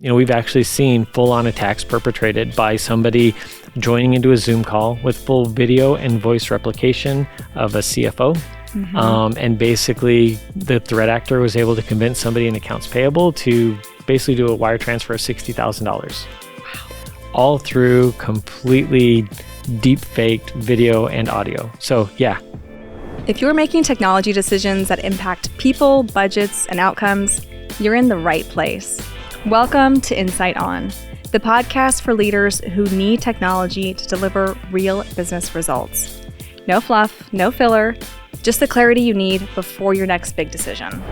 We've actually seen full-on attacks perpetrated by somebody joining into a Zoom call with full video and voice replication of a CFO. And basically, the threat actor was able to convince somebody in accounts payable to basically do a wire transfer of $60,000. Wow. All through completely deep-faked video and audio. So, yeah. If you're making technology decisions that impact people, budgets, and outcomes, you're in the right place. Welcome to Insight On, the podcast for leaders who need technology to deliver real business results. No fluff, no filler, just the clarity you need before your next big decision.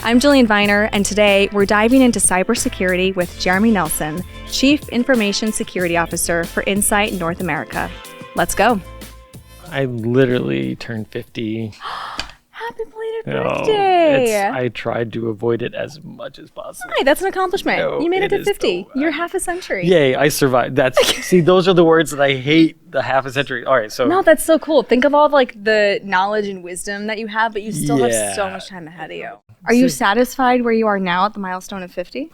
I'm Jillian Viner, and today we're diving into cybersecurity with Jeremy Nelson, Chief Information Security Officer for Insight North America. Let's go. I literally turned 50. Happy belated birthday! I tried to avoid it as much as possible. Hi, that's an accomplishment. No, you made it to 50. So You're half a century. Yay, I survived. See, those are the words that I hate, the half a century. All right, so. No, that's so cool. Think of all of, the knowledge and wisdom that you have, but you still have so much time ahead of you. Are you satisfied where you are now at the milestone of 50?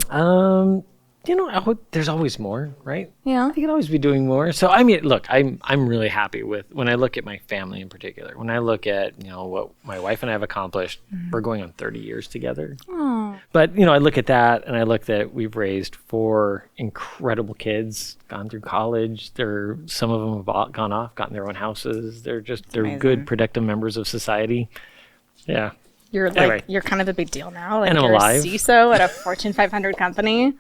There's always more, right? Yeah. You could always be doing more. So, I mean, look, I'm really happy with, when I look at my family in particular, when I look at, what my wife and I have accomplished, we're going on 30 years together. Oh. But, I look at that and I look that we've raised 4 incredible kids, gone through college. Some of them have gone off, gotten their own houses. They're good, productive members of society. Yeah. You're kind of a big deal now. And I'm you're alive. A CISO at a Fortune 500 company.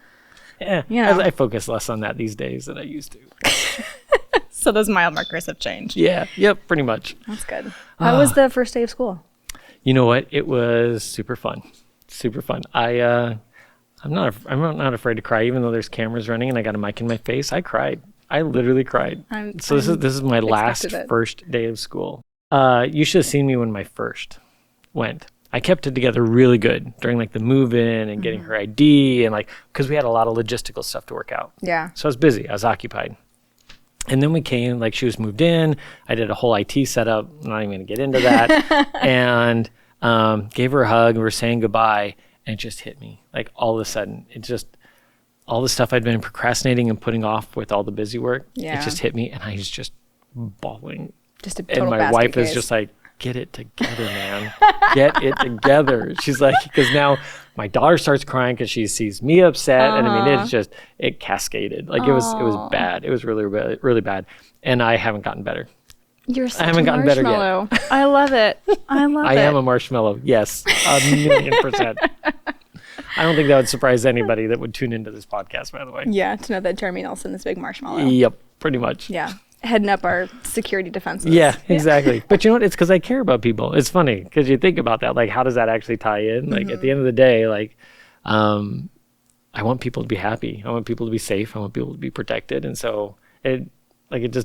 Yeah, I focus less on that these days than I used to. So those mile markers have changed. Yeah, yep, pretty much. That's good. How was the first day of school? You know what? It was super fun. Super fun. I'm not afraid to cry, even though there's cameras running and I got a mic in my face. I cried. I literally cried. This is my last first day of school. You should have seen me when my first went. I kept it together really good during the move in and getting her ID and because we had a lot of logistical stuff to work out. Yeah. So I was busy. I was occupied. And then we came, she was moved in. I did a whole IT setup. I'm not even going to get into that. And gave her a hug. We were saying goodbye. And it just hit me. All of a sudden, all the stuff I'd been procrastinating and putting off with all the busy work, it just hit me. And I was just bawling. Just a total And my basket wife case. is just get it together, man. Get it together. She's because now my daughter starts crying because she sees me upset. And I mean, it cascaded. It was bad. It was really, really, really bad. And I haven't gotten better. You're such I haven't a gotten better marshmallow. yet. I love it. I am a marshmallow. Yes, 1,000,000%. I don't think that would surprise anybody that would tune into this podcast, by the way. Yeah, to know that Jeremy Nelson is a big marshmallow. Yep, pretty much. Yeah. Heading up our security defenses. Yeah, exactly. But you know what? It's because I care about people. It's funny because you think about that. How does that actually tie in? At the end of the day, I want people to be happy. I want people to be safe. I want people to be protected. And so it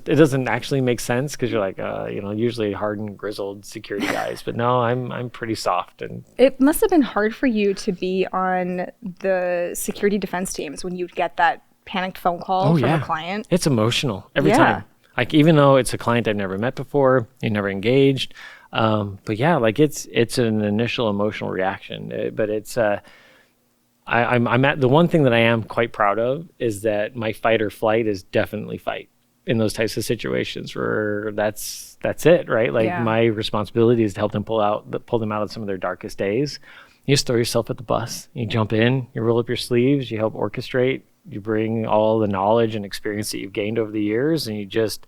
doesn't actually make sense because you're usually hardened, grizzled security guys. But no, I'm pretty soft. And it must have been hard for you to be on the security defense teams when you get that panicked phone call from a client. It's emotional every time. Even though it's a client I've never met before, you've never engaged, but yeah, it's an initial emotional reaction. But it's I'm at the one thing that I am quite proud of is that my fight or flight is definitely fight in those types of situations where that's it, right? My responsibility is to help them pull them out of some of their darkest days. You just throw yourself at the bus, you jump in, you roll up your sleeves, you help orchestrate. You bring all the knowledge and experience that you've gained over the years, and you just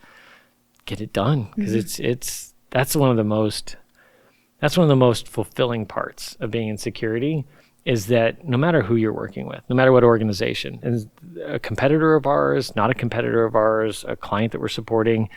get it done because that's one of the most fulfilling parts of being in security is that no matter who you're working with, no matter what organization, and a competitor of ours, not a competitor of ours, a client that we're supporting,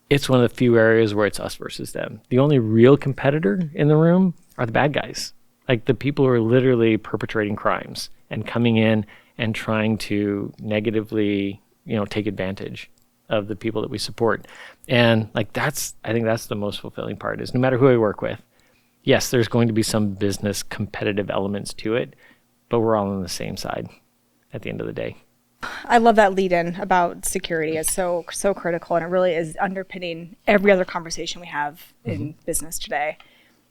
it's one of the few areas where it's us versus them. The only real competitor in the room are the bad guys, the people who are literally perpetrating crimes and coming in and trying to negatively, take advantage of the people that we support. And I think that's the most fulfilling part is no matter who I work with, yes, there's going to be some business competitive elements to it, but we're all on the same side at the end of the day. I love that lead in about security. It's so critical, and it really is underpinning every other conversation we have in business today.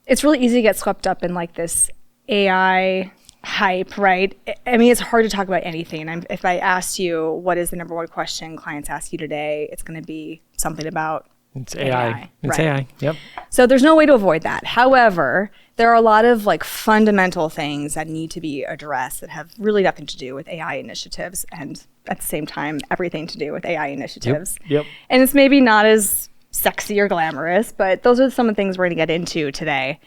It's really easy to get swept up in this AI hype, right? I mean, it's hard to talk about anything. If I asked you, what is the number one question clients ask you today, it's going to be something about It's AI. It's right? AI. Yep. So there's no way to avoid that. However, there are a lot of like fundamental things that need to be addressed that have really nothing to do with AI initiatives, and at the same time, everything to do with AI initiatives. Yep. And it's maybe not as sexy or glamorous, but those are some of the things we're going to get into today.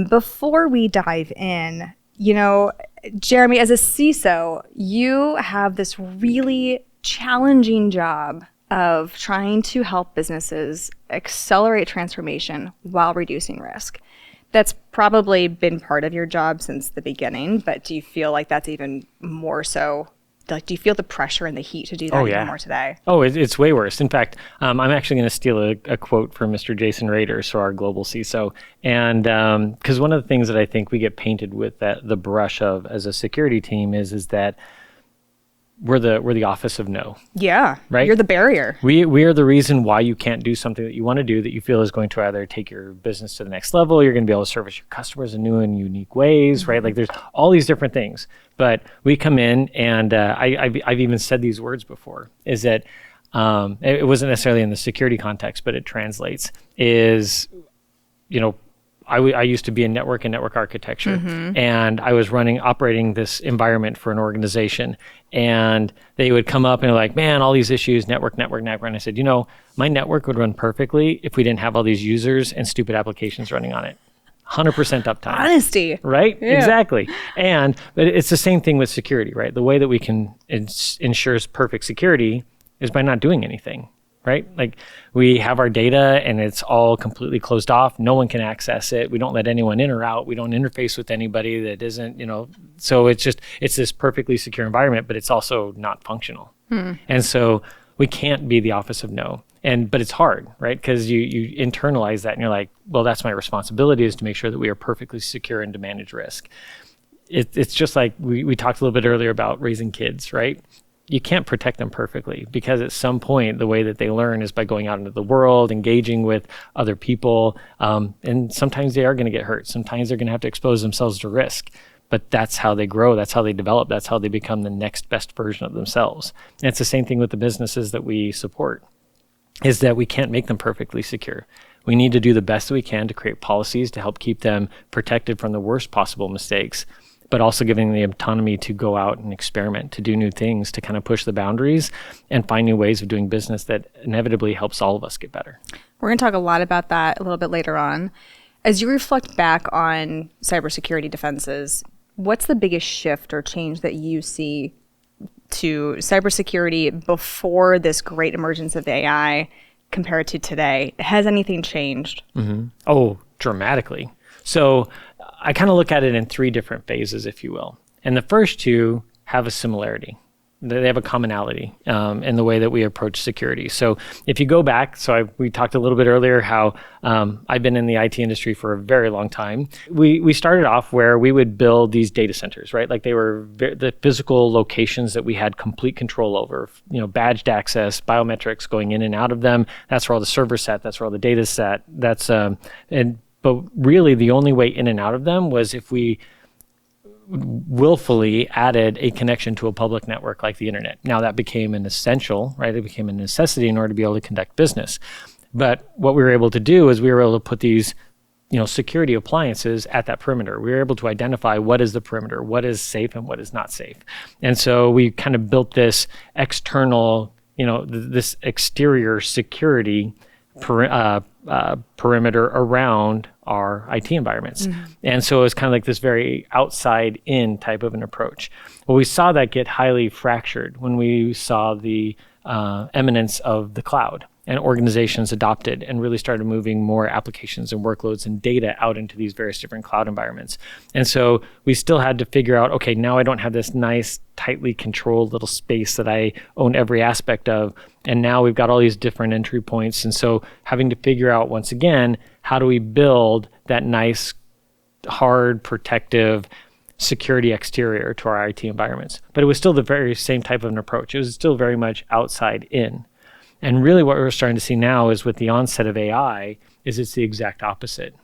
Before we dive in, Jeremy, as a CISO, you have this really challenging job of trying to help businesses accelerate transformation while reducing risk. That's probably been part of your job since the beginning, but do you feel like that's even more so? Like, do you feel the pressure and the heat to do that even more today? Oh, it's way worse. In fact, I'm actually going to steal a quote from Mr. Jason Rader, so our global CISO. And because one of the things that I think we get painted with the brush of as a security team is that we're the office of no. Yeah, right. You're the barrier. We are the reason why you can't do something that you want to do that you feel is going to either take your business to the next level. You're going to be able to service your customers in new and unique ways, right? Like there's all these different things. But we come in, and I've even said these words before. Is that it wasn't necessarily in the security context, but it translates. I used to be in network and network architecture, and I was operating this environment for an organization, and they would come up and like, man, all these issues, network. And I said, my network would run perfectly if we didn't have all these users and stupid applications running on it. 100% uptime. Honesty. Right? Yeah. Exactly. But it's the same thing with security, right? The way that we can ensure perfect security is by not doing anything. Right? Like we have our data and it's all completely closed off. No one can access it. We don't let anyone in or out. We don't interface with anybody that isn't, so it's this perfectly secure environment, but it's also not functional. And so we can't be the office of no. But it's hard, right? Because you internalize that and you're like, well, that's my responsibility, is to make sure that we are perfectly secure and to manage risk. It's just like we talked a little bit earlier about raising kids, right? You can't protect them perfectly, because at some point the way that they learn is by going out into the world, engaging with other people, and sometimes they are going to get hurt. Sometimes they're going to have to expose themselves to risk, but that's how they grow. That's how they develop. That's how they become the next best version of themselves. And it's the same thing with the businesses that we support, is that we can't make them perfectly secure. We need to do the best that we can to create policies to help keep them protected from the worst possible mistakes, but also giving the autonomy to go out and experiment, to do new things, to kind of push the boundaries and find new ways of doing business that inevitably helps all of us get better. We're going to talk a lot about that a little bit later on. As you reflect back on cybersecurity defenses, what's the biggest shift or change that you see to cybersecurity before this great emergence of AI compared to today? Has anything changed? Oh, dramatically. So I kind of look at it in three different phases, if you will. And the first two have a similarity. They have a commonality in the way that we approach security. So if you go back, we talked a little bit earlier how I've been in the IT industry for a very long time. We started off where we would build these data centers, right? Like they were the physical locations that we had complete control over, badged access, biometrics going in and out of them. That's where all the servers sat. That's where all the data sat. But really the only way in and out of them was if we willfully added a connection to a public network like the internet. Now that became an essential, right? It became a necessity in order to be able to conduct business. But what we were able to do is we were able to put these, security appliances at that perimeter. We were able to identify what is the perimeter, what is safe and what is not safe. And so we kind of built this external, this exterior security perimeter around our IT environments. And so it's kind of like this very outside in type of an approach. Well, we saw that get highly fractured when we saw the eminence of the cloud, and organizations adopted and really started moving more applications and workloads and data out into these various different cloud environments. And so we still had to figure out, okay, now I don't have this nice, tightly controlled little space that I own every aspect of. And now we've got all these different entry points. And so having to figure out, once again, how do we build that nice, hard, protective security exterior to our IT environments? But it was still the very same type of an approach. It was still very much outside in. And really what we're starting to see now is with the onset of AI is it's the exact opposite.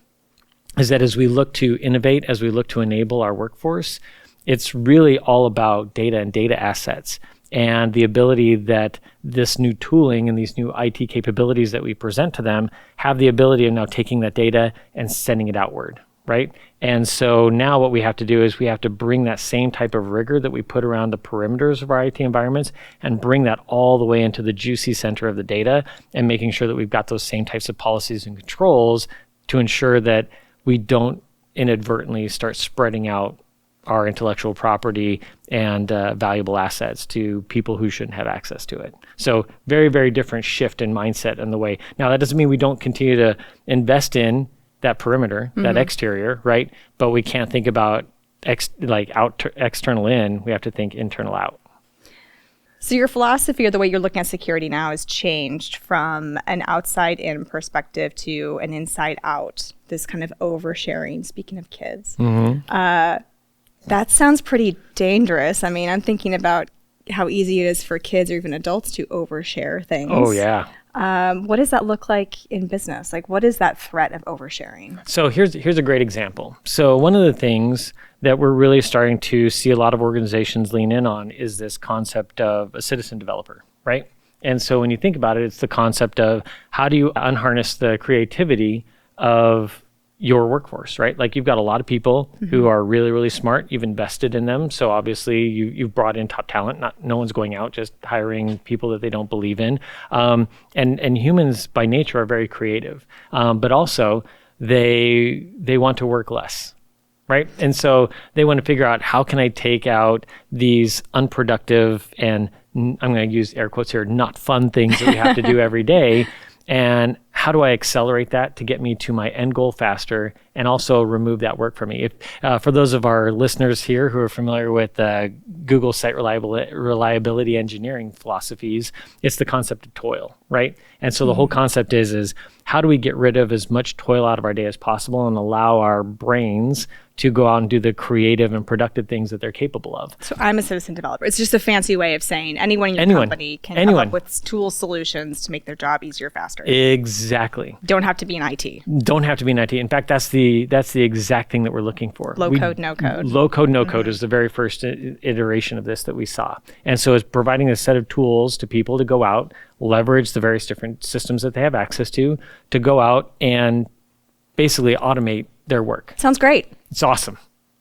Is that as we look to innovate, as we look to enable our workforce, It's really all about data and data assets, and the ability that this new tooling and these new IT capabilities that we present to them have the ability of now taking that data and sending it outward, right? And so now what we have to do is we have to bring that same type of rigor that we put around the perimeters of our IT environments and bring that all the way into the juicy center of the data, and making sure that we've got those same types of policies and controls to ensure that we don't inadvertently start spreading out our intellectual property and valuable assets to people who shouldn't have access to it. So very, very different shift in mindset in the way. Now, that doesn't mean we don't continue to invest in that perimeter, that exterior, right? But we can't think about external in. We have to think internal out. So your philosophy or the way you're looking at security now has changed from an outside in perspective to an inside out, this kind of oversharing, speaking of kids. That sounds pretty dangerous. I mean, I'm thinking about how easy it is for kids or even adults to overshare things. Oh, yeah. What does that look like in business? Like, what is that threat of oversharing? So here's a great example. So one of the things that we're really starting to see a lot of organizations lean in on is this concept of a citizen developer, right? And so when you think about it, it's the concept of how do you unharness the creativity of your workforce, right? Like, you've got a lot of people who are really, really smart. You've invested in them. So obviously you've brought in top talent. No one's going out just hiring people that they don't believe in. And humans by nature are very creative, but also they want to work less, right? And so they want to figure out, how can I take out these unproductive and, I'm going to use air quotes here, not fun things that we have to do every day. And how do I accelerate that to get me to my end goal faster and also remove that work from me? If for those of our listeners here who are familiar with Google site reliability engineering philosophies, it's the concept of toil, right? And so the whole concept is how do we get rid of as much toil out of our day as possible and allow our brains to go out and do the creative and productive things that they're capable of. So I'm a citizen developer. It's just a fancy way of saying anyone in your company can come up with tool solutions to make their job easier, faster. Exactly. Don't have to be in IT. Don't have to be in IT. In fact, that's the exact thing that we're looking for. Low code, no code. Low code, no code is the very first iteration of this that we saw. And so it's providing a set of tools to people to go out, leverage the various different systems that they have access to go out and basically automate their work. Sounds great. It's awesome.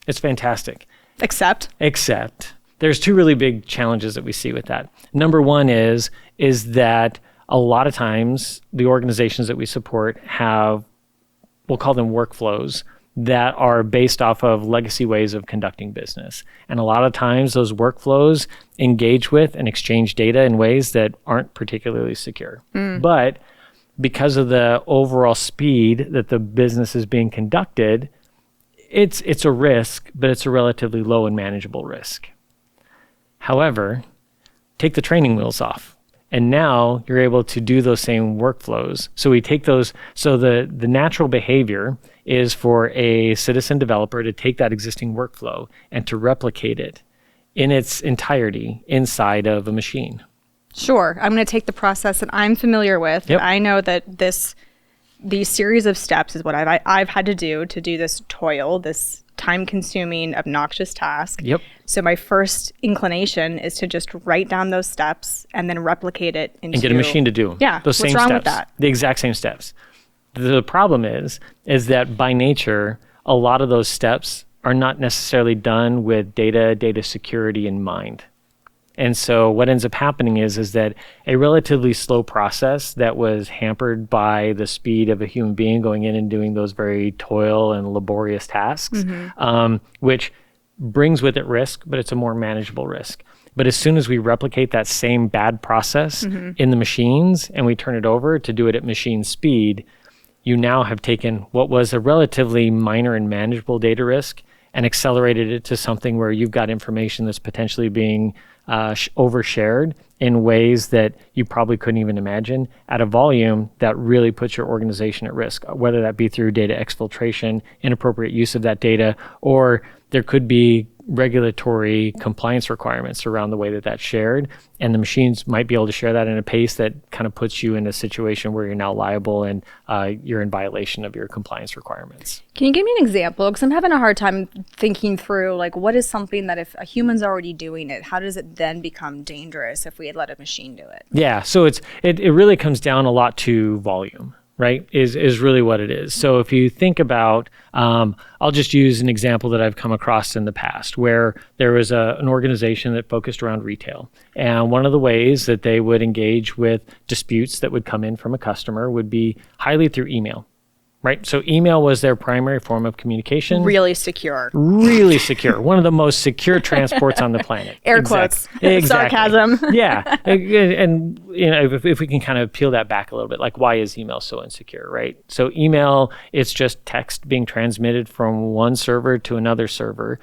It's fantastic. Except there's two really big challenges that we see with that. Number one is that a lot of times the organizations that we support have, we'll call them workflows, that are based off of legacy ways of conducting business. And a lot of times those workflows engage with and exchange data in ways that aren't particularly secure. But because of the overall speed that the business is being conducted, it's a risk, but it's a relatively low and manageable risk. However, take the training wheels off, and now you're able to do those same workflows. So we take those, so the natural behavior is for a citizen developer to take that existing workflow and to replicate it in its entirety inside of a machine. Sure. I'm going to take the process that I'm familiar with. Yep. I know that these series of steps is what I've had to do this toil, this time-consuming, obnoxious task. Yep. So my first inclination is to just write down those steps and then replicate it into... And get a machine to do them. Yeah. Those same what's wrong steps. With that? The exact same steps. The problem is that by nature, a lot of those steps are not necessarily done with data security in mind. And so what ends up happening is that a relatively slow process that was hampered by the speed of a human being going in and doing those very toil and laborious tasks, which brings with it risk, but it's a more manageable risk. But as soon as we replicate that same bad process in the machines and we turn it over to do it at machine speed, you now have taken what was a relatively minor and manageable data risk and accelerated it to something where you've got information that's potentially being overshared in ways that you probably couldn't even imagine at a volume that really puts your organization at risk, whether that be through data exfiltration, inappropriate use of that data, or there could be regulatory compliance requirements around the way that that's shared. And the machines might be able to share that in a pace that kind of puts you in a situation where you're now liable and you're in violation of your compliance requirements. Can you give me an example? Because I'm having a hard time thinking through, like, what is something that if a human's already doing it, how does it then become dangerous if we had let a machine do it? Yeah, so it really comes down a lot to volume, right, is really what it is. So if you think about, I'll just use an example that I've come across in the past where there was an organization that focused around retail. And one of the ways that they would engage with disputes that would come in from a customer would be highly through email. Right. So email was their primary form of communication. Really secure. Really secure. One of the most secure transports on the planet. Air quotes. Exactly. Sarcasm. Yeah. And if we can kind of peel that back a little bit, like why is email so insecure, right? So email, it's just text being transmitted from one server to another server.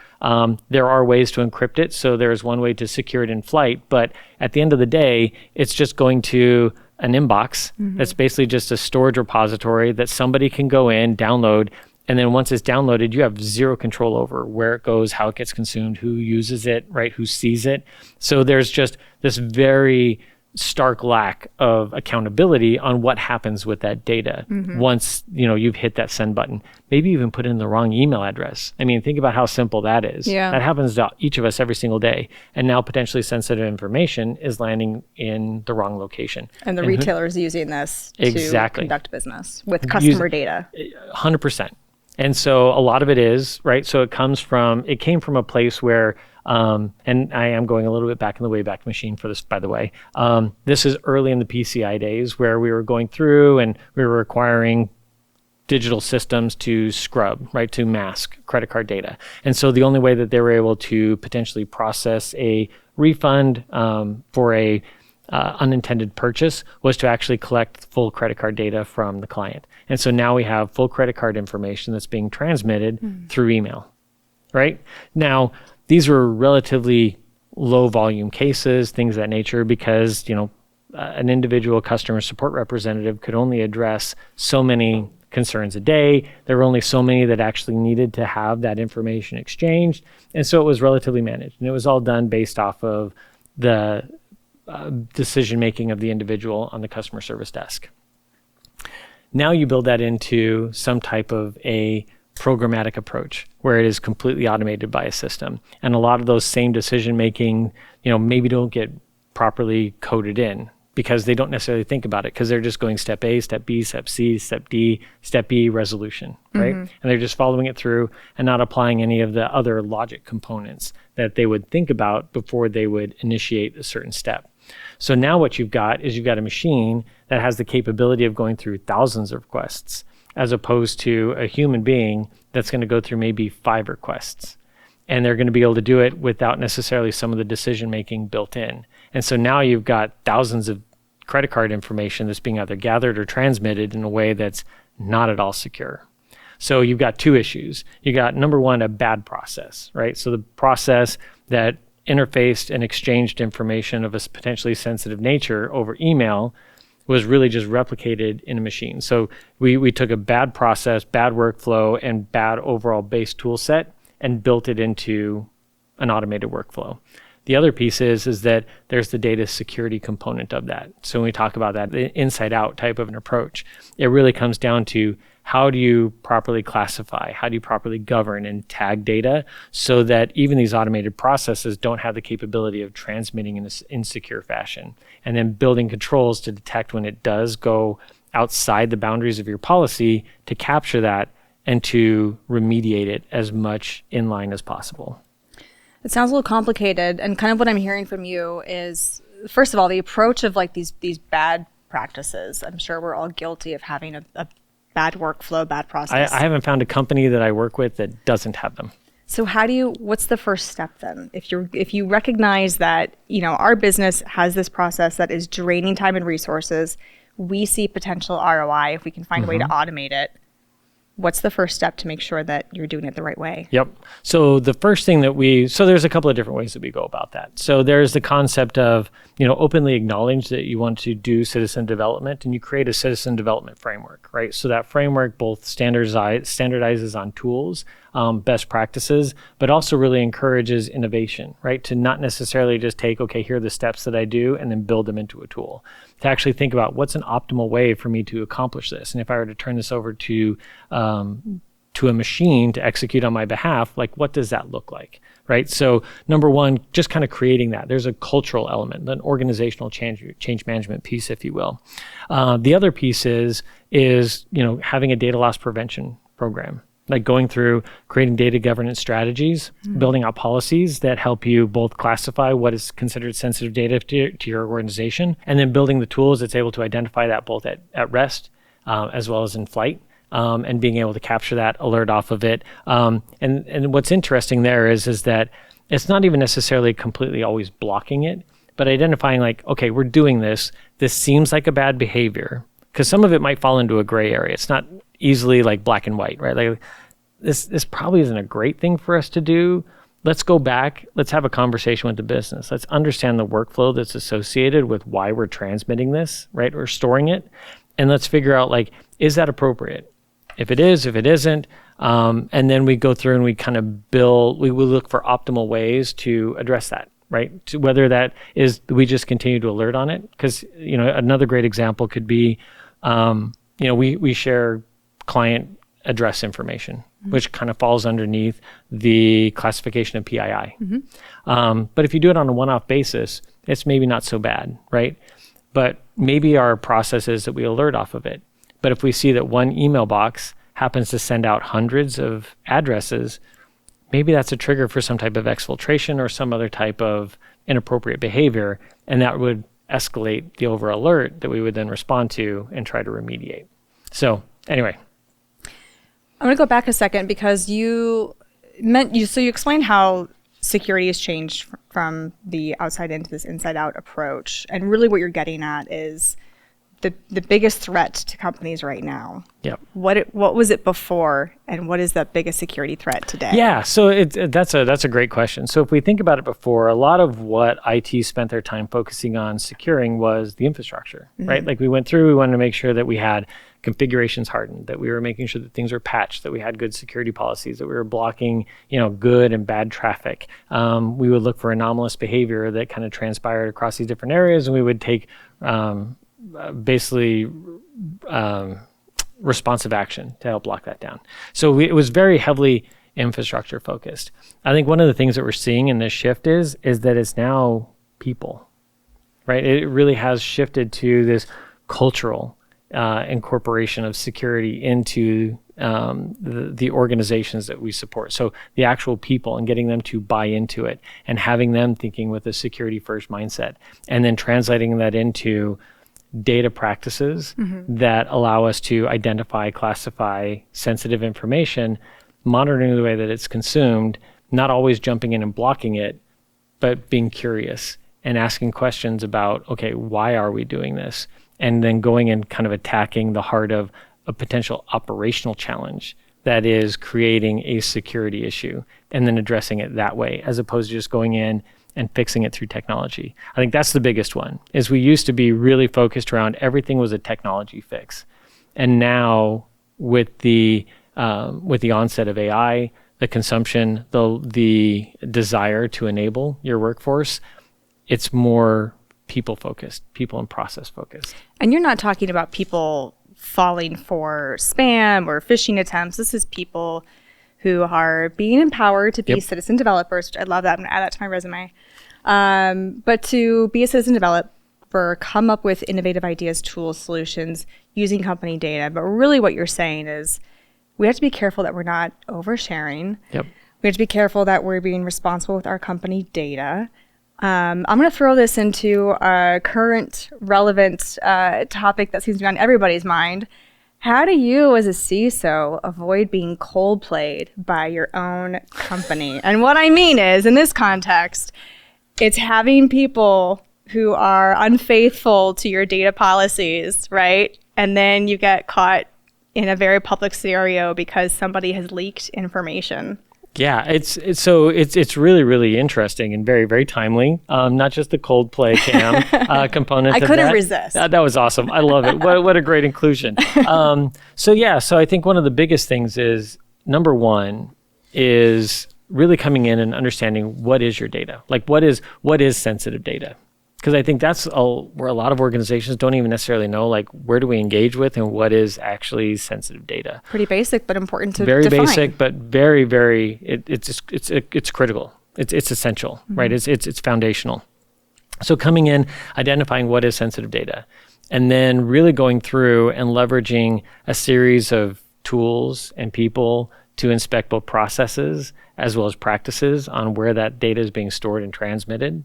There are ways to encrypt it. So there's one way to secure it in flight. But at the end of the day, it's just going to an inbox that's basically just a storage repository that somebody can go in, download, and then once it's downloaded, you have zero control over where it goes, how it gets consumed, who uses it, right, who sees it. So there's just this very stark lack of accountability on what happens with that data once you've hit that send button. Maybe even put in the wrong email address. I mean, think about how simple that is. Yeah. That happens to each of us every single day. And now potentially sensitive information is landing in the wrong location. And the retailer is using this to conduct business with customer data. 100%. And so a lot of it is, right? So it came from a place where, and I am going a little bit back in the Wayback Machine for this, by the way. This is early in the PCI days where we were going through and we were requiring digital systems to scrub, right, to mask credit card data. And so the only way that they were able to potentially process a refund for a unintended purchase was to actually collect full credit card data from the client. And so now we have full credit card information that's being transmitted through email, right? Now, these were relatively low volume cases, things of that nature, because, an individual customer support representative could only address so many concerns a day. There were only so many that actually needed to have that information exchanged. And so it was relatively managed. And it was all done based off of the decision-making of the individual on the customer service desk. Now you build that into some type of a programmatic approach where it is completely automated by a system. And a lot of those same decision-making, maybe don't get properly coded in because they don't necessarily think about it because they're just going step A, step B, step C, step D, step E, resolution, right? And they're just following it through and not applying any of the other logic components that they would think about before they would initiate a certain step. So now what you've got is you've got a machine that has the capability of going through thousands of requests as opposed to a human being that's going to go through maybe 5 requests. And they're going to be able to do it without necessarily some of the decision-making built in. And so now you've got thousands of credit card information that's being either gathered or transmitted in a way that's not at all secure. So you've got 2 issues. You got, number one, a bad process, right? So the process that interfaced and exchanged information of a potentially sensitive nature over email was really just replicated in a machine. So we took a bad process, bad workflow, and bad overall base tool set and built it into an automated workflow. The other piece is that there's the data security component of that. So when we talk about that inside out type of an approach, it really comes down to how do you properly classify, how do you properly govern and tag data so that even these automated processes don't have the capability of transmitting in this insecure fashion, and then building controls to detect when it does go outside the boundaries of your policy to capture that and to remediate it as much in line as possible. It sounds a little complicated, and kind of what I'm hearing from you is, first of all, the approach of like these bad practices. I'm sure we're all guilty of having a bad workflow, bad process. I haven't found a company that I work with that doesn't have them. So what's the first step then? If you recognize that, our business has this process that is draining time and resources, we see potential ROI if we can find a way to automate it. What's the first step to make sure that you're doing it the right way? Yep. So the first thing so there's a couple of different ways that we go about that. So there's the concept of, openly acknowledge that you want to do citizen development, and you create a citizen development framework, right? So that framework both standardizes on tools, best practices, but also really encourages innovation, right? To not necessarily just take, okay, here are the steps that I do and then build them into a tool. To actually think about what's an optimal way for me to accomplish this. And if I were to turn this over to a machine to execute on my behalf, like what does that look like, right? So number one, just kind of creating that. There's a cultural element, an organizational change management piece, if you will. The other piece is having a data loss prevention program, like going through creating data governance strategies, building out policies that help you both classify what is considered sensitive data to your organization, and then building the tools that's able to identify that both at rest as well as in flight. And being able to capture that alert off of it. And what's interesting there is that it's not even necessarily completely always blocking it, but identifying like, okay, we're doing this. This seems like a bad behavior, because some of it might fall into a gray area. It's not easily like black and white, right? Like this probably isn't a great thing for us to do. Let's go back. Let's have a conversation with the business. Let's understand the workflow that's associated with why we're transmitting this, right? Or storing it. And let's figure out like, is that appropriate? If it is, if it isn't, and then we go through and we kind of build, we will look for optimal ways to address that, right? To whether that is, we just continue to alert on it. Because, another great example could be, we share client address information, which kind of falls underneath the classification of PII. But if you do it on a one-off basis, it's maybe not so bad, right? But maybe our process is that we alert off of it. But if we see that one email box happens to send out hundreds of addresses, maybe that's a trigger for some type of exfiltration or some other type of inappropriate behavior, and that would escalate the over alert that we would then respond to and try to remediate. So anyway. I'm going to go back a second because you explained how security has changed from the outside into this inside out approach. And really what you're getting at is the biggest threat to companies right now. Yep. What was it before, and what is the biggest security threat today? Yeah, so that's a great question. So if we think about it before, a lot of what IT spent their time focusing on securing was the infrastructure, right? Like we wanted to make sure that we had configurations hardened, that we were making sure that things were patched, that we had good security policies, that we were blocking, good and bad traffic. We would look for anomalous behavior that kind of transpired across these different areas, and we would take responsive action to help lock that down. So it was very heavily infrastructure focused. I think one of the things that we're seeing in this shift is that it's now people, right? It really has shifted to this cultural incorporation of security into the organizations that we support. So the actual people, and getting them to buy into it and having them thinking with a security first mindset, and then translating that into data practices that allow us to identify, classify sensitive information, monitoring the way that it's consumed, not always jumping in and blocking it, but being curious and asking questions about, okay, why are we doing this? And then going and kind of attacking the heart of a potential operational challenge that is creating a security issue, and then addressing it that way, as opposed to just going in and fixing it through technology. I think that's the biggest one, is we used to be really focused around everything was a technology fix. And now with the onset of AI, the consumption, the desire to enable your workforce, it's more people focused, people and process focused. And you're not talking about people falling for spam or phishing attempts. This is people who are being empowered to be citizen developers, which I love that. I'm going to add that to my resume. But to be a citizen developer, come up with innovative ideas, tools, solutions, using company data. But really what you're saying is we have to be careful that we're not oversharing. Yep. We have to be careful that we're being responsible with our company data. I'm going to throw this into a current relevant topic that seems to be on everybody's mind. How do you, as a CISO, avoid being cold-played by your own company? And what I mean is, in this context, it's having people who are unfaithful to your data policies, right? And then you get caught in a very public scenario because somebody has leaked information. Yeah, it's really, really interesting and very, very timely. Not just the Coldplay cam component. I couldn't resist. That was awesome. I love it. What a great inclusion. So I think one of the biggest things is, number one, is really coming in and understanding what is your data, like what is sensitive data. Because I think that's where a lot of organizations don't even necessarily know, like, where do we engage with and what is actually sensitive data. Pretty basic, but important to very define. Basic, but very, very. It's critical. It's essential, right? It's foundational. So coming in, identifying what is sensitive data, and then really going through and leveraging a series of tools and people to inspect both processes as well as practices on where that data is being stored and transmitted.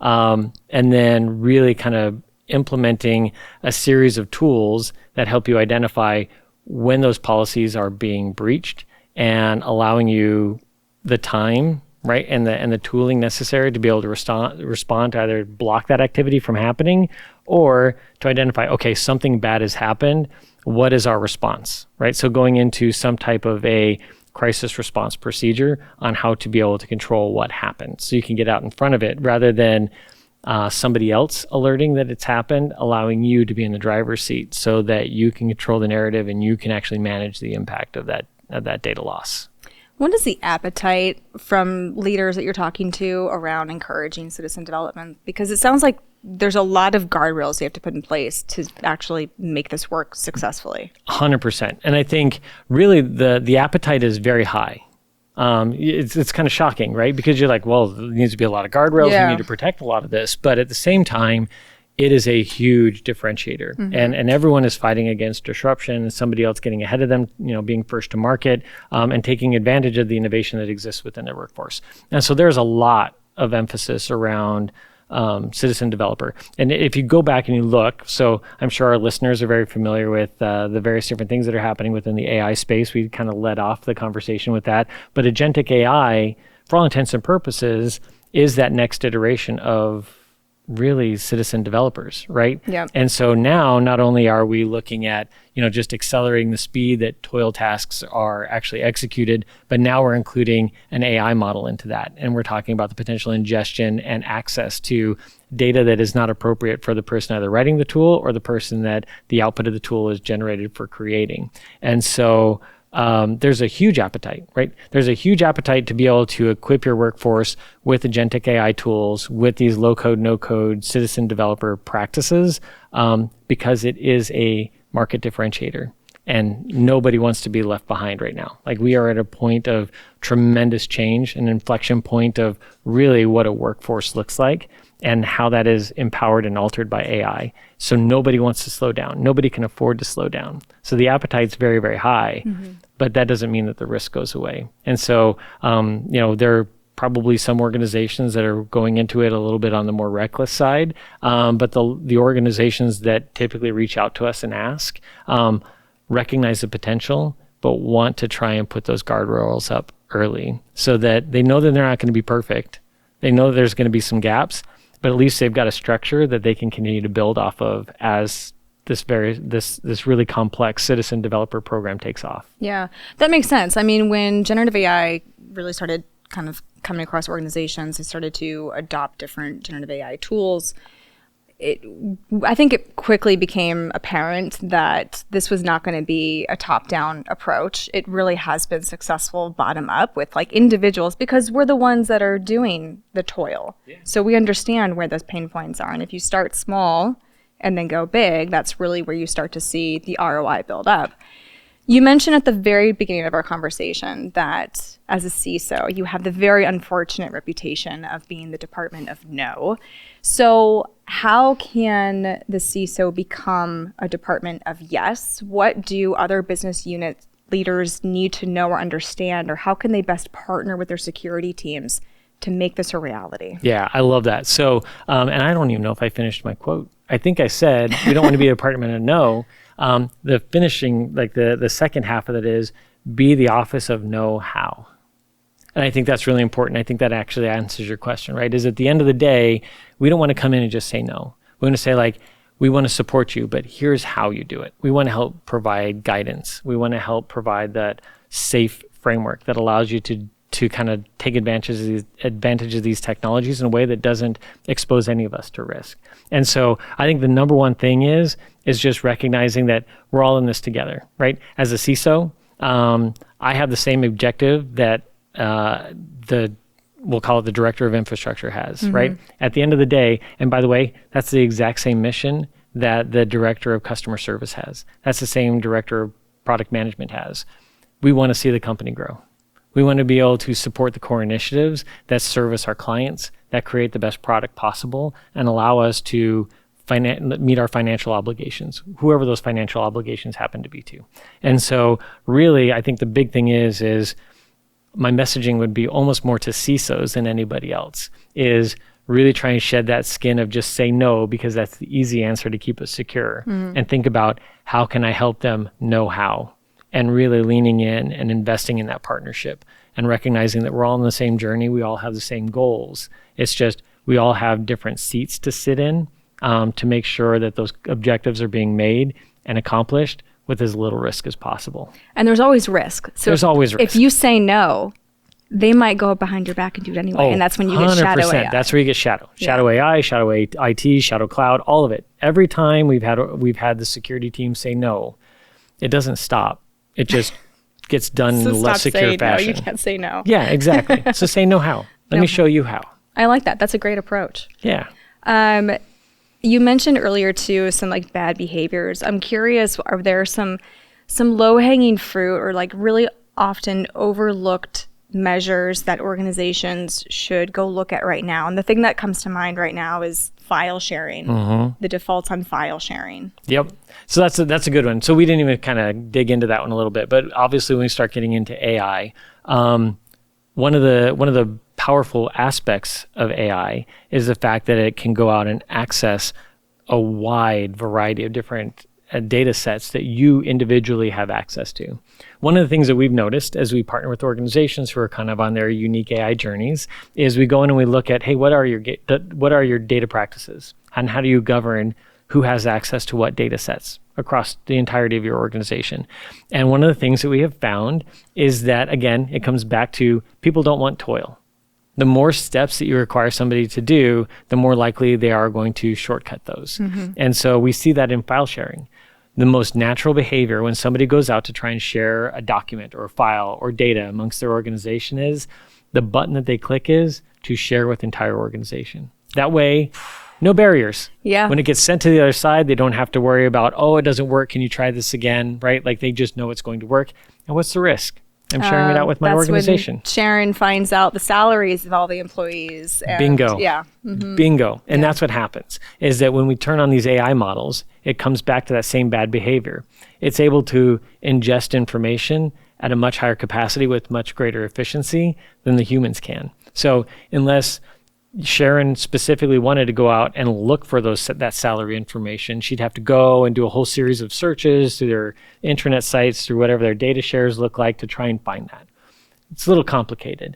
And then really kind of implementing a series of tools that help you identify when those policies are being breached and allowing you the time, right, and the tooling necessary to be able to respond to either block that activity from happening or to identify, okay, something bad has happened. What is our response, right? So going into some type of a crisis response procedure on how to be able to control what happened. So you can get out in front of it rather than somebody else alerting that it's happened, allowing you to be in the driver's seat so that you can control the narrative and you can actually manage the impact of that data loss. What is the appetite from leaders that you're talking to around encouraging citizen development? Because it sounds like there's a lot of guardrails you have to put in place to actually make this work successfully. 100%. And I think really the appetite is very high. It's kind of shocking, right? Because you're like, well, there needs to be a lot of guardrails. Yeah. We need to protect a lot of this. But at the same time, it is a huge differentiator. And everyone is fighting against disruption and somebody else getting ahead of them, being first to market and taking advantage of the innovation that exists within their workforce. And so there's a lot of emphasis around citizen developer. And if you go back and you look, so I'm sure our listeners are very familiar with the various different things that are happening within the AI space. We kind of led off the conversation with that. But agentic AI, for all intents and purposes, is that next iteration of really citizen developers, right? Yeah. And so now not only are we looking at, just accelerating the speed that toil tasks are actually executed, but now we're including an AI model into that. And we're talking about the potential ingestion and access to data that is not appropriate for the person either writing the tool or the person that the output of the tool is generated for creating. And so there's a huge appetite, right? There's a huge appetite to be able to equip your workforce with agentic AI tools, with these low-code, no-code citizen developer practices, because it is a market differentiator. And nobody wants to be left behind right now. Like, we are at a point of tremendous change, an inflection point of really what a workforce looks like and how that is empowered and altered by AI. So nobody wants to slow down. Nobody can afford to slow down. So the appetite's very, very high, but that doesn't mean that the risk goes away. And so, there are probably some organizations that are going into it a little bit on the more reckless side, but the organizations that typically reach out to us and ask recognize the potential, but want to try and put those guardrails up early so that they know that they're not going to be perfect. They know there's going to be some gaps, but at least they've got a structure that they can continue to build off of as this really complex citizen developer program takes off. Yeah, that makes sense. I mean, when generative AI really started kind of coming across organizations, they started to adopt different generative AI tools. I think it quickly became apparent that this was not going to be a top-down approach. It really has been successful bottom-up with like individuals, because we're the ones that are doing the toil. Yeah. So we understand where those pain points are. And if you start small and then go big, that's really where you start to see the ROI build up. You mentioned at the very beginning of our conversation that as a CISO, you have the very unfortunate reputation of being the department of no. So how can the CISO become a department of yes? What do other business unit leaders need to know or understand, or how can they best partner with their security teams to make this a reality? Yeah, I love that. So, and I don't even know if I finished my quote. I think I said, we don't want to be a department of no. The finishing, like the second half of it is, be the office of know-how. And I think that's really important. I think that actually answers your question, right? Is at the end of the day, we don't want to come in and just say no. We want to say, like, we want to support you, but here's how you do it. We want to help provide guidance. We want to help provide that safe framework that allows you to kind of take advantage of these technologies in a way that doesn't expose any of us to risk. And so I think the number one thing is just recognizing that we're all in this together, right? As a CISO, I have the same objective that we'll call it the director of infrastructure has, right? At the end of the day, and by the way, that's the exact same mission that the director of customer service has. That's the same director of product management has. We want to see the company grow. We want to be able to support the core initiatives that service our clients, that create the best product possible, and allow us to meet our financial obligations, whoever those financial obligations happen to be to. And so really, I think the big thing is my messaging would be almost more to CISOs than anybody else, is really try and shed that skin of just say no, because that's the easy answer to keep us secure. And think about how can I help them know how, and really leaning in and investing in that partnership and recognizing that we're all on the same journey. We all have the same goals. It's just we all have different seats to sit in to make sure that those objectives are being made and accomplished with as little risk as possible. And there's always risk. So there's always risk. If you say no, they might go up behind your back and do it anyway. And that's when you get shadow AI. That's where you get shadow. Shadow AI, shadow IT, shadow cloud, all of it. Every time we've had the security team say no, it doesn't stop. It just gets done in a less secure fashion. No, you can't say no. Yeah, exactly. So say no how. Let me show you how. I like that. That's a great approach. Yeah. You mentioned earlier too some like bad behaviors. I'm curious, are there some low-hanging fruit or like really often overlooked measures that organizations should go look at right now? And the thing that comes to mind right now is file sharing, the defaults on file sharing. Yep. So that's a good one. So we didn't even kind of dig into that one a little bit, but obviously when we start getting into AI, one of the powerful aspects of AI is the fact that it can go out and access a wide variety of different data sets that you individually have access to. One of the things that we've noticed as we partner with organizations who are kind of on their unique AI journeys is we go in and we look at, hey, what are your data practices? And how do you govern who has access to what data sets across the entirety of your organization? And one of the things that we have found is that, again, it comes back to people don't want toil. The more steps that you require somebody to do, the more likely they are going to shortcut those. And so we see that in file sharing. The most natural behavior when somebody goes out to try and share a document or a file or data amongst their organization is the button that they click is to share with the entire organization. That way, no barriers. Yeah. When it gets sent to the other side, they don't have to worry about, oh, it doesn't work. Can you try this again? Right? Like they just know it's going to work. And what's the risk? I'm sharing it out with my organization. When Sharon finds out the salaries of all the employees. And, bingo. Yeah. Bingo. And that's what happens, is that when we turn on these AI models, it comes back to that same bad behavior. It's able to ingest information at a much higher capacity with much greater efficiency than the humans can. So unless Sharon specifically wanted to go out and look for that salary information, she'd have to go and do a whole series of searches through their intranet sites, through whatever their data shares look like to try and find that. It's a little complicated.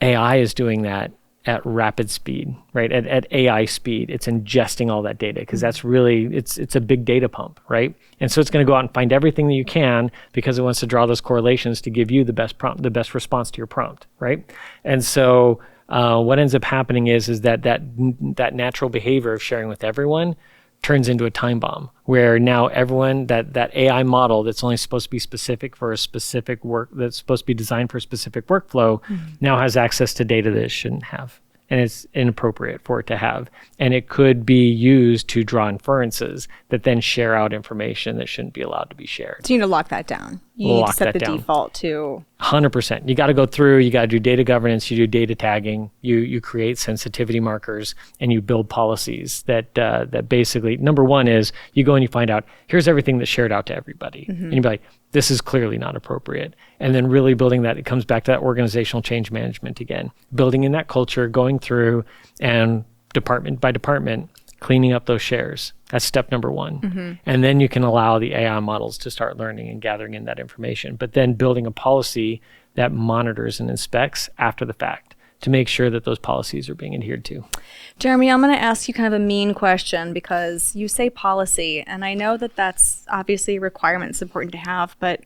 AI is doing that at rapid speed, right? At AI speed. It's ingesting all that data because that's really, it's a big data pump, right? And so it's going to go out and find everything that you can because it wants to draw those correlations to give you the best prompt, the best response to your prompt, right? And so what ends up happening is that natural behavior of sharing with everyone turns into a time bomb, where now everyone, that AI model that's only supposed to be specific for a specific work, that's supposed to be designed for a specific workflow, now has access to data that it shouldn't have. And it's inappropriate for it to have. And it could be used to draw inferences that then share out information that shouldn't be allowed to be shared. So you need to lock that down. You need to set the default to 100%. You got to go through, you got to do data governance, you do data tagging, you create sensitivity markers, and you build policies that basically, number one is you go and you find out, here's everything that's shared out to everybody. And you be like, this is clearly not appropriate. And then really building that, it comes back to that organizational change management again. Building in that culture, going through and department by department, cleaning up those shares. That's step number one. And then you can allow the AI models to start learning and gathering in that information. But then building a policy that monitors and inspects after the fact to make sure that those policies are being adhered to. Jeremy, I'm going to ask you kind of a mean question because you say policy, and I know that that's obviously a requirement. It's important to have, but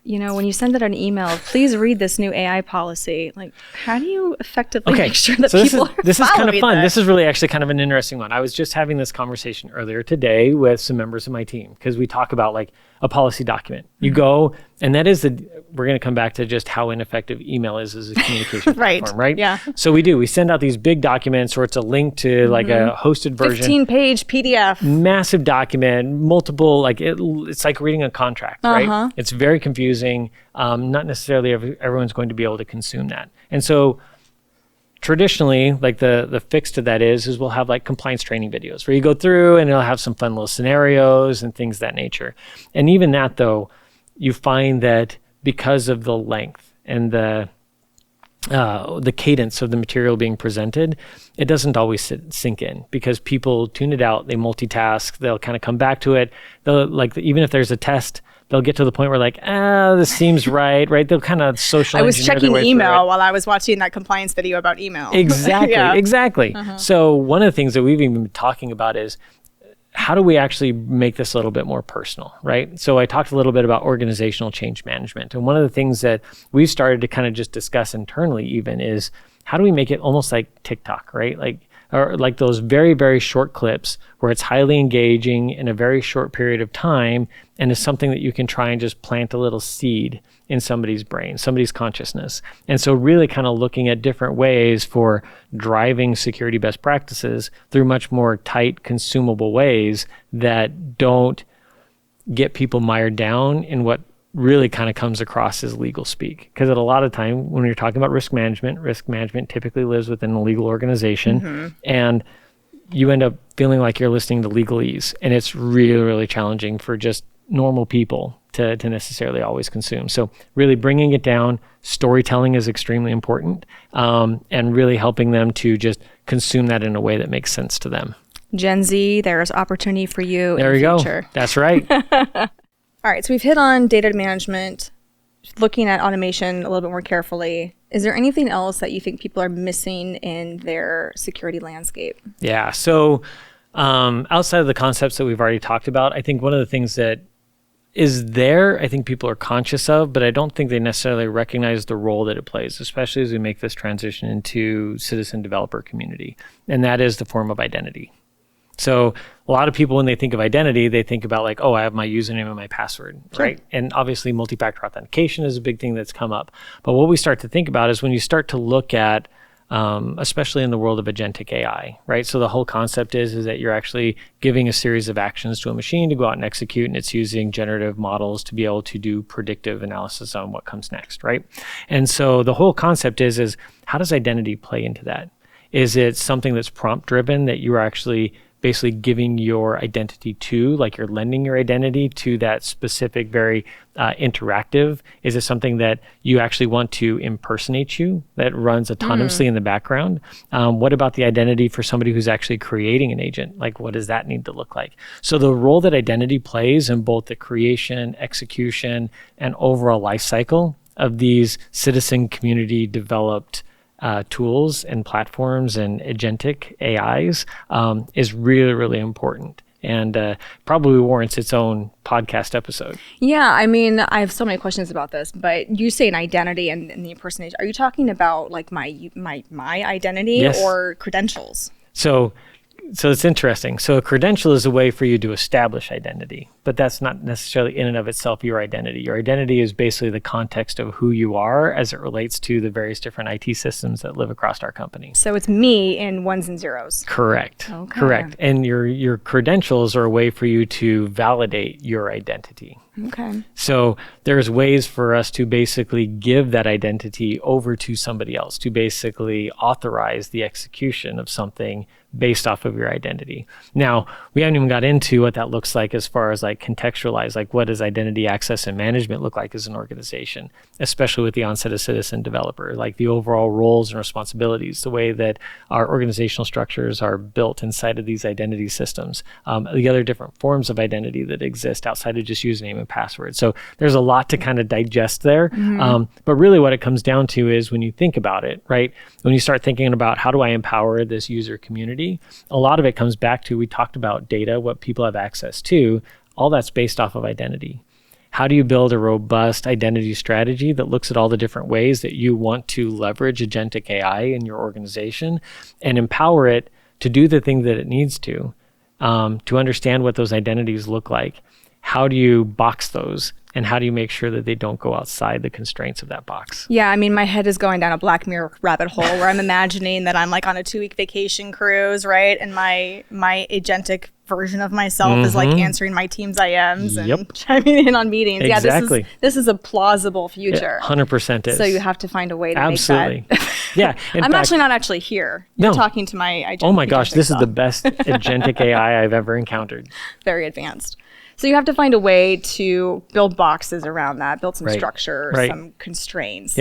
you know, when you send out an email, please read this new AI policy. Like, how do you effectively make sure that people are this is kind of fun. that? This is really actually kind of an interesting one. I was just having this conversation earlier today with some members of my team because we talk about like a policy document. You go, And that is we're going to come back to just how ineffective email is as a communication platform, right? Yeah. So we send out these big documents, or it's a link to like a hosted version. 15-page PDF. Massive document, multiple, like it's like reading a contract, right? It's very confusing. Not necessarily everyone's going to be able to consume that. And so traditionally, like the fix to that is we'll have like compliance training videos where you go through and it'll have some fun little scenarios and things of that nature. And even that though, you find that because of the length and the cadence of the material being presented, it doesn't always sink in because people tune it out, they multitask, they'll kind of come back to it. They'll even if there's a test, they'll get to the point where like, this seems right? They'll kind of social engineer. I was checking email while I was watching that compliance video about email. Exactly, exactly. So one of the things that we've even been talking about is how do we actually make this a little bit more personal, right? So I talked a little bit about organizational change management. And one of the things that we've started to kind of just discuss internally even is how do we make it almost like TikTok, right? Or like those very, very short clips where it's highly engaging in a very short period of time and is something that you can try and just plant a little seed in somebody's brain, somebody's consciousness. And so really kind of looking at different ways for driving security best practices through much more tight, consumable ways that don't get people mired down in what really kind of comes across as legal speak. Because at a lot of time when you're talking about risk management typically lives within a legal organization, and you end up feeling like you're listening to legalese, and it's really, really challenging for just normal people to necessarily always consume. So really bringing it down, storytelling is extremely important, and really helping them to just consume that in a way that makes sense to them. Gen Z, there's opportunity for you in the future. Go. That's right. All right, so we've hit on data management, looking at automation a little bit more carefully. Is there anything else that you think people are missing in their security landscape? Yeah, so outside of the concepts that we've already talked about, I think one of the things that is there, I think people are conscious of, but I don't think they necessarily recognize the role that it plays, especially as we make this transition into citizen developer community, and that is the form of identity. So a lot of people, when they think of identity, they think about like, I have my username and my password, right? And obviously multi-factor authentication is a big thing that's come up. But what we start to think about is when you start to look at, especially in the world of agentic AI, right? So the whole concept is that you're actually giving a series of actions to a machine to go out and execute, and it's using generative models to be able to do predictive analysis on what comes next, right? And so the whole concept is how does identity play into that? Is it something that's prompt driven that you are actually basically giving your identity to, like you're lending your identity to that specific, very interactive? Is it something that you actually want to impersonate you that runs autonomously in the background? What about the identity for somebody who's actually creating an agent? Like, what does that need to look like? So the role that identity plays in both the creation, execution, and overall life cycle of these citizen community developed tools and platforms and agentic AIs is really, really important, and probably warrants its own podcast episode. Yeah, I mean, I have so many questions about this, but you say an identity and the impersonation. Are you talking about like my identity or credentials? So it's interesting. So a credential is a way for you to establish identity, but that's not necessarily in and of itself your identity. Your identity is basically the context of who you are as it relates to the various different IT systems that live across our company. So it's me in ones and zeros. Correct. Okay. Correct. And your credentials are a way for you to validate your identity. Okay. So there's ways for us to basically give that identity over to somebody else to basically authorize the execution of something based off of your identity. Now, we haven't even got into what that looks like as far as like contextualize, like what does identity access and management look like as an organization, especially with the onset of citizen developer, like the overall roles and responsibilities, the way that our organizational structures are built inside of these identity systems, the other different forms of identity that exist outside of just username and password. So there's a lot to kind of digest there. But really what it comes down to is when you think about it, right? When you start thinking about how do I empower this user community, a lot of it comes back to, we talked about data, what people have access to, all that's based off of identity. How do you build a robust identity strategy that looks at all the different ways that you want to leverage agentic AI in your organization and empower it to do the thing that it needs to understand what those identities look like? How do you box those And how do you make sure that they don't go outside the constraints of that box? Yeah, I mean, my head is going down a Black Mirror rabbit hole where I'm imagining that I'm like on a 2-week vacation cruise, right? And my agentic version of myself is like answering my team's IMs and chiming in on meetings. Exactly. Yeah, this is a plausible future. 100% is. So you have to find a way to Absolutely. make that. Yeah. I'm actually not actually here. You're talking to my agentic. Oh my gosh, this is the best agentic AI I've ever encountered. Very advanced. So you have to find a way to build boxes around that, build some structure, some constraints.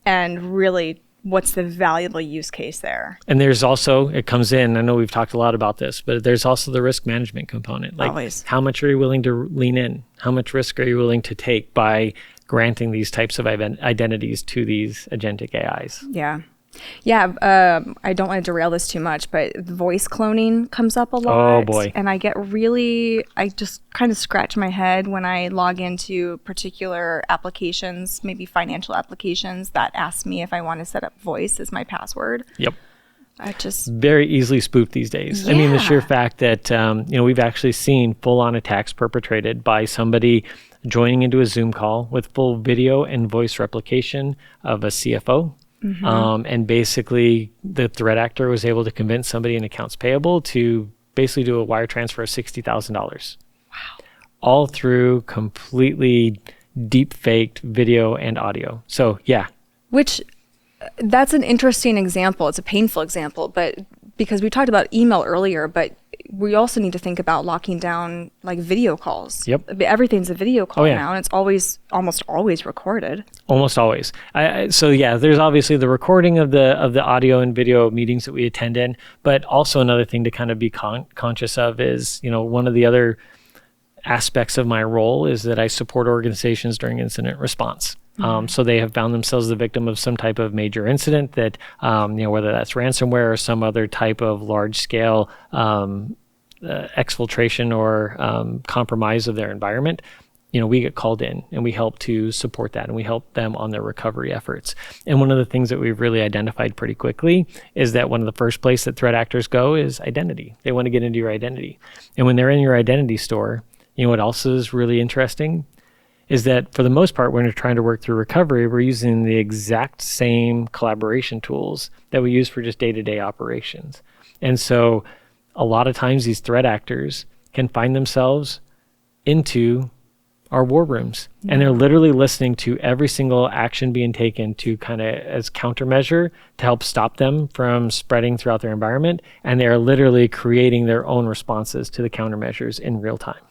And really, what's the valuable use case there? And there's also, it comes in, I know we've talked a lot about this, but there's also the risk management component. Like, always. How much are you willing to lean in? How much risk are you willing to take by granting these types of identities to these agentic AIs? Yeah, I don't want to derail this too much, but voice cloning comes up a lot. Oh boy. And I just kind of scratch my head when I log into particular applications, maybe financial applications that ask me if I want to set up voice as my password. Yep. I just very easily spoofed these days. I mean, the sheer fact that, we've actually seen full-on attacks perpetrated by somebody joining into a Zoom call with full video and voice replication of a CFO. And basically the threat actor was able to convince somebody in accounts payable to basically do a wire transfer of $60,000. Wow. All through completely deep faked video and audio. So yeah. Which that's an interesting example. It's a painful example, but because we talked about email earlier, but we also need to think about locking down like video calls. Yep. Everything's a video call now, and it's almost always recorded. Almost always. So yeah, there's obviously the recording of the audio and video meetings that we attend in, but also another thing to kind of be conscious of is, one of the other aspects of my role is that I support organizations during incident response. So they have found themselves the victim of some type of major incident that, whether that's ransomware or some other type of large scale exfiltration or compromise of their environment. We get called in and we help to support that and we help them on their recovery efforts. And one of the things that we've really identified pretty quickly is that one of the first place that threat actors go is identity. They want to get into your identity. And when they're in your identity store, what else is really interesting is that for the most part, when we're trying to work through recovery, we're using the exact same collaboration tools that we use for just day-to-day operations. And so a lot of times these threat actors can find themselves into our war rooms, and they're literally listening to every single action being taken to kind of as countermeasure to help stop them from spreading throughout their environment. And they're literally creating their own responses to the countermeasures in real time.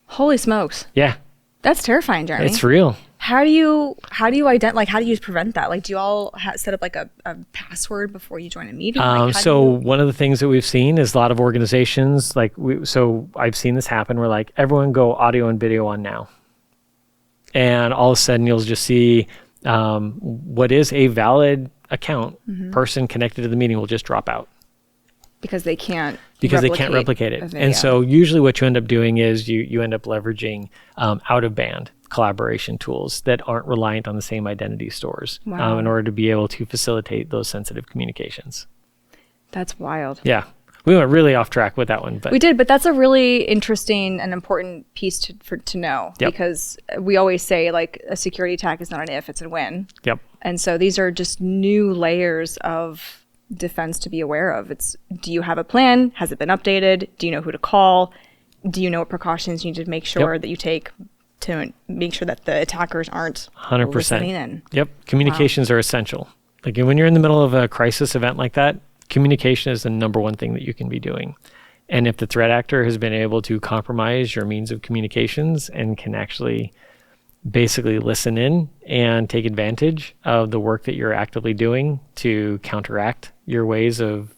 Holy smokes. Yeah. That's terrifying, Jeremy. It's real. How do you how do you prevent that? Like, do you all set up like a password before you join a meeting? One of the things that we've seen is a lot of organizations, I've seen this happen where like everyone go audio and video on now. And all of a sudden you'll just see what is a valid account person connected to the meeting will just drop out. Because they can't replicate it. And so usually what you end up doing is you end up leveraging out-of-band collaboration tools that aren't reliant on the same identity stores in order to be able to facilitate those sensitive communications. That's wild. Yeah. We went really off track with that one. But we did, but that's a really interesting and important piece to know because we always say like a security attack is not an if, it's a when. Yep. And so these are just new layers of defense to be aware of. Do you have a plan? Has it been updated? Do you know who to call? Do you know what precautions you need to make sure that you take to make sure that the attackers aren't 100% listening in? Yep. Communications are essential. Like when you're in the middle of a crisis event like that, communication is the number one thing that you can be doing. And if the threat actor has been able to compromise your means of communications and can actually basically listen in and take advantage of the work that you're actively doing to counteract your ways of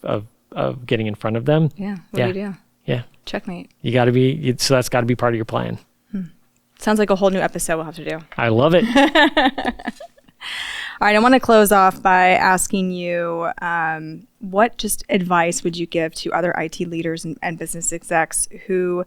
getting in front of them. Yeah. What do you do? Yeah. Checkmate. So that's got to be part of your plan. Sounds like a whole new episode we'll have to do. I love it. All right. I want to close off by asking you, what just advice would you give to other IT leaders and business execs who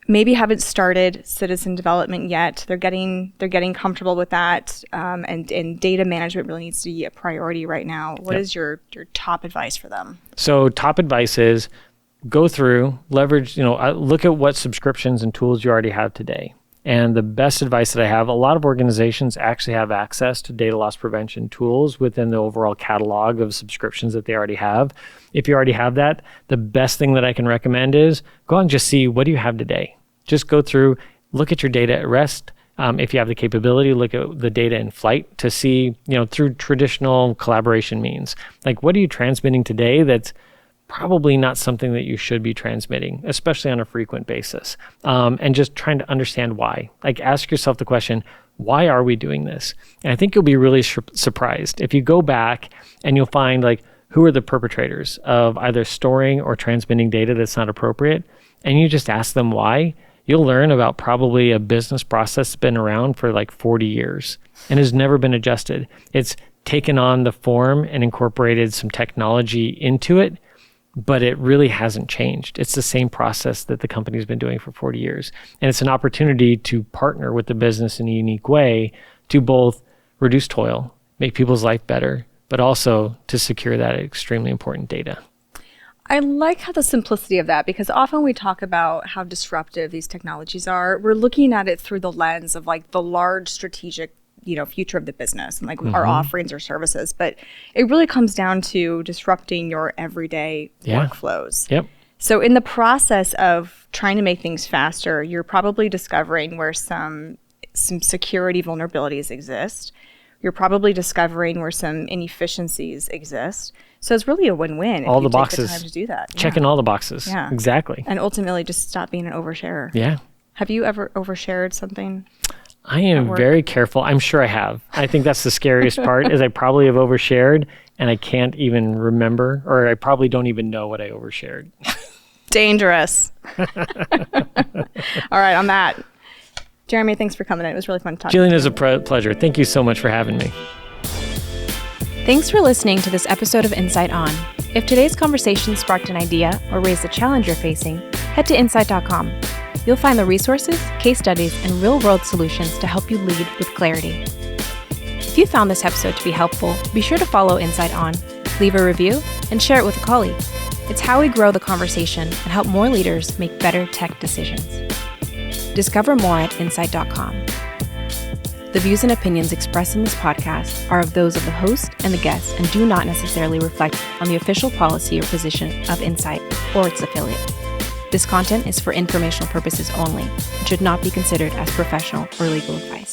maybe haven't started citizen development yet? They're getting comfortable with that, and data management really needs to be a priority right now. What is your top advice for them? So top advice is go through, leverage, look at what subscriptions and tools you already have today. And the best advice that I have, a lot of organizations actually have access to data loss prevention tools within the overall catalog of subscriptions that they already have. If you already have that, the best thing that I can recommend is go and just see, what do you have today? Just go through, look at your data at rest. If you have the capability, look at the data in flight to see, through traditional collaboration means. Like, what are you transmitting today that's probably not something that you should be transmitting, especially on a frequent basis? And just trying to understand why. Like, ask yourself the question, why are we doing this? And I think you'll be really surprised if you go back and you'll find, like, who are the perpetrators of either storing or transmitting data that's not appropriate, and you just ask them why. You'll learn about probably a business process that's been around for like 40 years and has never been adjusted. It's taken on the form and incorporated some technology into it, but it really hasn't changed. It's the same process that the company's been doing for 40 years. And it's an opportunity to partner with the business in a unique way to both reduce toil, make people's life better, but also to secure that extremely important data. I like how the simplicity of that, because often we talk about how disruptive these technologies are. We're looking at it through the lens of like the large strategic, future of the business and like our offerings or services. But it really comes down to disrupting your everyday workflows. Yep. So in the process of trying to make things faster, you're probably discovering where some security vulnerabilities exist. You're probably discovering where some inefficiencies exist. So it's really a win-win. All if you the boxes. Take the time to do that. Checking all the boxes. Yeah. Exactly. And ultimately just stop being an oversharer. Yeah. Have you ever overshared something? I am very careful. I'm sure I have. I think that's the scariest part is I probably have overshared and I can't even remember, or I probably don't even know what I overshared. Dangerous. All right, on that. Jeremy, thanks for coming in. It was really fun talking to you. Jillian, it was a pleasure. Thank you so much for having me. Thanks for listening to this episode of Insight On. If today's conversation sparked an idea or raised a challenge you're facing, head to insight.com. You'll find the resources, case studies, and real-world solutions to help you lead with clarity. If you found this episode to be helpful, be sure to follow Insight On, leave a review, and share it with a colleague. It's how we grow the conversation and help more leaders make better tech decisions. Discover more at insight.com. The views and opinions expressed in this podcast are of those of the host and the guests and do not necessarily reflect on the official policy or position of Insight or its affiliate. This content is for informational purposes only and should not be considered as professional or legal advice.